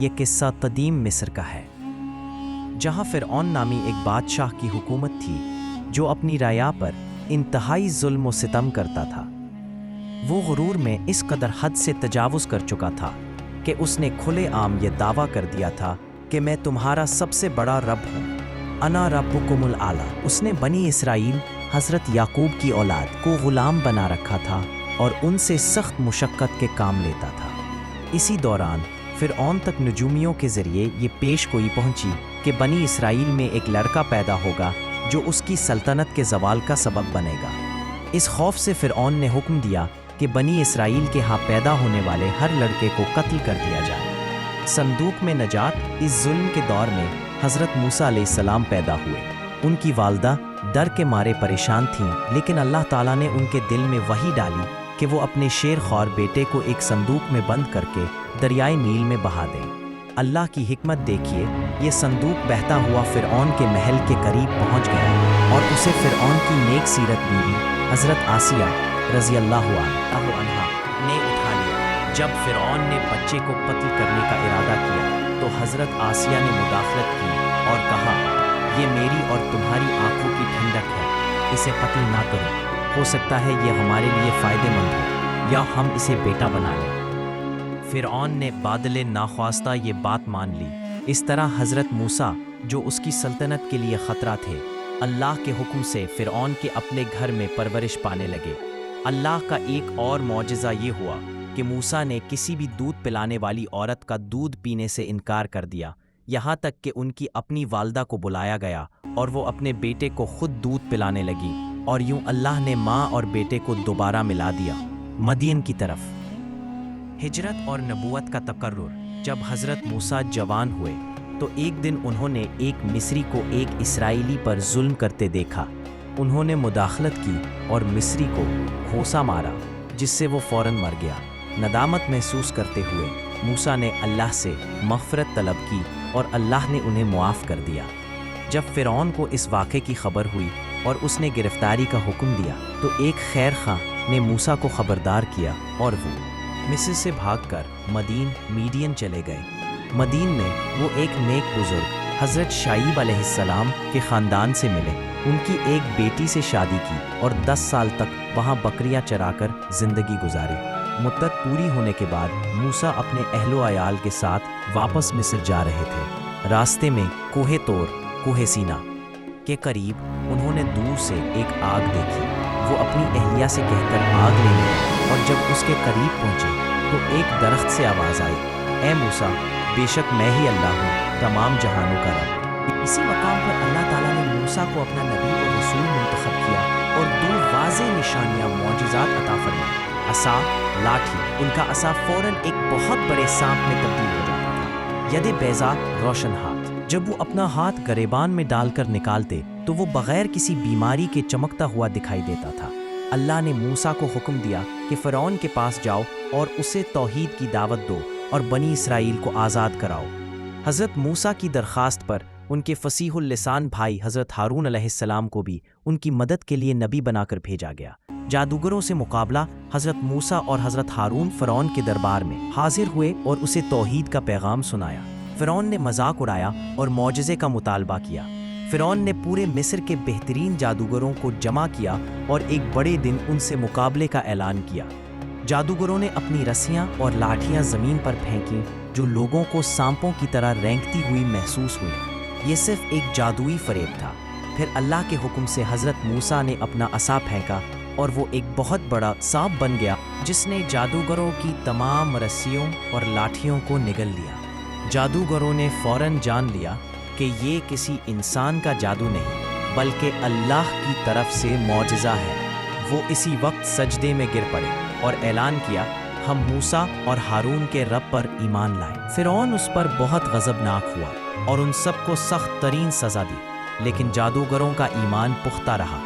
یہ قصہ قدیم مصر کا ہے، جہاں فرعون نامی ایک بادشاہ کی حکومت تھی جو اپنی رعایا پر انتہائی ظلم و ستم کرتا تھا۔ وہ غرور میں اس قدر حد سے تجاوز کر چکا تھا کہ اس نے کھلے عام یہ دعویٰ کر دیا تھا کہ میں تمہارا سب سے بڑا رب ہوں، انا ربکم الاعلی۔ اس نے بنی اسرائیل حضرت یعقوب کی اولاد کو غلام بنا رکھا تھا اور ان سے سخت مشقت کے کام لیتا تھا۔ اسی دوران فرعون تک نجومیوں کے ذریعے یہ پیش گوئی پہنچی کہ بنی اسرائیل میں ایک لڑکا پیدا ہوگا جو اس کی سلطنت کے زوال کا سبب بنے گا۔ اس خوف سے فرعون نے حکم دیا کہ بنی اسرائیل کے ہاں پیدا ہونے والے ہر لڑکے کو قتل کر دیا جائے۔ صندوق میں نجات اس ظلم کے دور میں حضرت موسیٰ علیہ السلام پیدا ہوئے۔ ان کی والدہ ڈر کے مارے پریشان تھیں، لیکن اللہ تعالیٰ نے ان کے دل میں وحی ڈالی کہ وہ اپنے شیر خوار بیٹے کو ایک صندوق میں بند کر کے دریائے نیل میں بہا دیں۔ اللہ کی حکمت دیکھیے، یہ صندوق بہتا ہوا فرعون کے محل کے قریب پہنچ گیا اور اسے فرعون کی نیک سیرت بیوی حضرت آسیہ رضی اللہ عنہا نے اٹھا لیا۔ جب فرعون نے بچے کو قتل کرنے کا ارادہ کیا تو حضرت آسیہ نے مداخلت کی اور کہا، یہ میری اور تمہاری آنکھوں کی ٹھنڈک ہے، اسے قتل نہ کرو، ہو سکتا ہے یہ ہمارے لیے فائدہ مند ہو یا ہم اسے بیٹا بنا لیں۔ فرعون نے بادل ناخواستہ یہ بات مان لی۔ اس طرح حضرت موسیٰ جو اس کی سلطنت کے لیے خطرہ تھے، اللہ کے حکم سے فرعون کے اپنے گھر میں پرورش پانے لگے۔ اللہ کا ایک اور معجزہ یہ ہوا کہ موسیٰ نے کسی بھی دودھ پلانے والی عورت کا دودھ پینے سے انکار کر دیا، یہاں تک کہ ان کی اپنی والدہ کو بلایا گیا اور وہ اپنے بیٹے کو خود دودھ پلانے لگی، اور یوں اللہ نے ماں اور بیٹے کو دوبارہ ملا دیا۔ مدین کی طرف ہجرت اور نبوت کا تقرر۔ جب حضرت موسیٰ جوان ہوئے تو ایک دن انہوں نے ایک مصری کو ایک اسرائیلی پر ظلم کرتے دیکھا۔ انہوں نے مداخلت کی اور مصری کو گھونسا مارا، جس سے وہ فوراً مر گیا۔ ندامت محسوس کرتے ہوئے موسیٰ نے اللہ سے مغفرت طلب کی اور اللہ نے انہیں معاف کر دیا۔ جب فرعون کو اس واقعے کی خبر ہوئی اور اس نے گرفتاری کا حکم دیا تو ایک خیر خواہ نے موسیٰ کو خبردار کیا اور وہ مصر سے بھاگ کر میڈین چلے گئے۔ مدین میں وہ ایک نیک بزرگ حضرت شعیب علیہ السلام کے خاندان سے ملے، ان کی ایک بیٹی سے شادی کی اور 10 سال تک وہاں بکریاں چرا کر زندگی گزاری۔ مدت پوری ہونے کے بعد موسیٰ اپنے اہل و عیال کے ساتھ واپس مصر جا رہے تھے۔ راستے میں کوہ طور، کوہ سینا کے قریب انہوں نے دور سے ایک آگ دیکھی۔ وہ اپنی اہلیہ سے کہہ کر آگ لے گئے اور جب اس کے قریب پہنچے تو ایک درخت سے آواز آئی، اے موسیٰ، بے شک میں ہی اللہ ہوں، تمام جہانوں کا رب۔ اسی مقام پر اللہ تعالیٰ نے موسیٰ کو اپنا نبی اور رسول منتخب کیا اور 2 واضح نشانیاں معجزات عطا فرمائیں۔ عصا، لاٹھی، ان کا عصا فوراً ایک بہت بڑے سانپ میں تبدیل ہو جاتا تھا۔ ید بیضا، روشن ہاتھ، جب وہ اپنا ہاتھ گریبان میں ڈال کر نکالتے تو وہ بغیر کسی بیماری کے چمکتا ہوا دکھائی دیتا تھا۔ اللہ نے موسیٰ کو حکم دیا کہ فرعون کے پاس جاؤ اور اسے توحید کی دعوت دو اور بنی اسرائیل کو آزاد کراؤ۔ حضرت موسیٰ کی درخواست پر ان کے فصیح اللسان بھائی حضرت ہارون علیہ السلام کو بھی ان کی مدد کے لیے نبی بنا کر بھیجا گیا۔ جادوگروں سے مقابلہ، حضرت موسیٰ اور حضرت ہارون فرعون کے دربار میں حاضر ہوئے اور اسے توحید کا پیغام سنایا۔ فرعون نے مذاق اڑایا اور معجزے کا مطالبہ کیا۔ فرعون نے پورے مصر کے بہترین جادوگروں کو جمع کیا اور ایک بڑے دن ان سے مقابلے کا اعلان کیا۔ جادوگروں نے اپنی رسیاں اور لاٹھیاں زمین پر پھینکیں جو لوگوں کو سانپوں کی طرح رینگتی ہوئی محسوس ہوئی۔ یہ صرف ایک جادوئی فریب تھا۔ پھر اللہ کے حکم سے حضرت موسیٰ نے اپنا عصا پھینکا اور وہ ایک بہت بڑا سانپ بن گیا جس نے جادوگروں کی تمام رسیوں اور لاٹھیوں کو نگل لیا۔ جادوگروں نے فوراً جان لیا کہ یہ کسی انسان کا جادو نہیں بلکہ اللہ کی طرف سے معجزہ ہے۔ وہ اسی وقت سجدے میں گر پڑے اور اعلان کیا، ہم موسیٰ اور ہارون کے رب پر ایمان لائے۔ فرعون اس پر بہت غضبناک ہوا اور ان سب کو سخت ترین سزا دی، لیکن جادوگروں کا ایمان پختہ رہا۔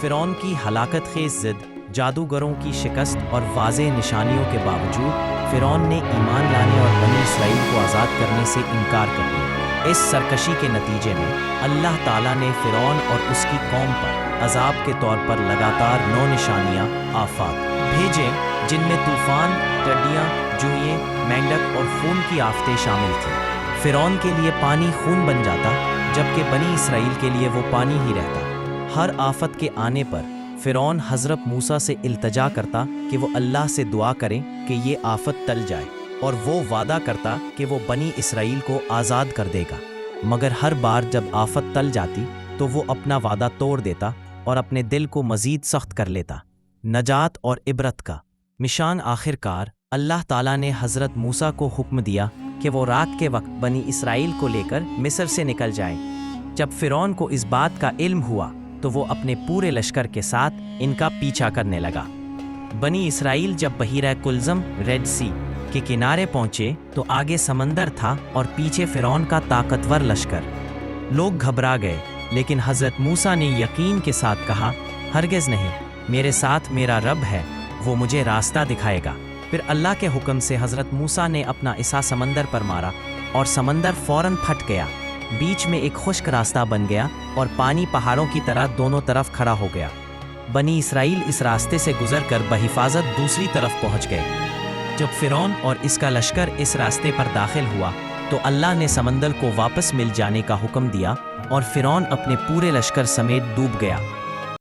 فرعون کی ہلاکت خیز ضد، جادوگروں کی شکست اور واضح نشانیوں کے باوجود فرعون نے ایمان لانے اور بنی اسرائیل کو آزاد کرنے سے انکار کر دیا۔ اس سرکشی کے نتیجے میں اللہ تعالیٰ نے فرعون اور اس کی قوم پر عذاب کے طور پر لگاتار 9 نشانیاں، آفات بھیجے جن میں طوفان، ٹڈیاں، جوئیں، مینڈک اور خون کی آفتیں شامل تھیں۔ فرعون کے لیے پانی خون بن جاتا، جبکہ بنی اسرائیل کے لیے وہ پانی ہی رہتا۔ ہر آفت کے آنے پر فرعون حضرت موسیٰ سے التجا کرتا کہ وہ اللہ سے دعا کریں کہ یہ آفت ٹل جائے، اور وہ وعدہ کرتا کہ وہ بنی اسرائیل کو آزاد کر دے گا۔ مگر ہر بار جب آفت ٹل جاتی تو وہ اپنا وعدہ توڑ دیتا اور اپنے دل کو مزید سخت کر لیتا۔ نجات اور عبرت کا نشان۔ آخر کار اللہ تعالیٰ نے حضرت موسیٰ کو حکم دیا کہ وہ رات کے وقت بنی اسرائیل کو لے کر مصر سے نکل جائیں۔ جب فرعون کو اس بات کا علم ہوا تو وہ اپنے پورے لشکر کے ساتھ ان کا پیچھا کرنے لگا۔ بنی اسرائیل جب بحیرہ کلزم ریڈ سی کے کنارے پہنچے تو آگے سمندر تھا اور پیچھے فرعون کا طاقتور لشکر۔ لوگ گھبرا گئے، لیکن حضرت موسیٰ نے یقین کے ساتھ کہا، ہرگز نہیں، میرے ساتھ میرا رب ہے، وہ مجھے راستہ دکھائے گا۔ پھر اللہ کے حکم سے حضرت موسیٰ نے اپنا عصا سمندر پر مارا اور سمندر فوراً پھٹ گیا۔ بیچ میں ایک خشک راستہ بن گیا اور پانی پہاڑوں کی طرح دونوں طرف کھڑا ہو گیا۔ بنی اسرائیل اس راستے سے گزر کر بحفاظت دوسری طرف پہنچ گئے۔ جب فرعون اور اس کا لشکر اس راستے پر داخل ہوا تو اللہ نے سمندر کو واپس مل جانے کا حکم دیا اور فرعون اپنے پورے لشکر سمیت ڈوب گیا۔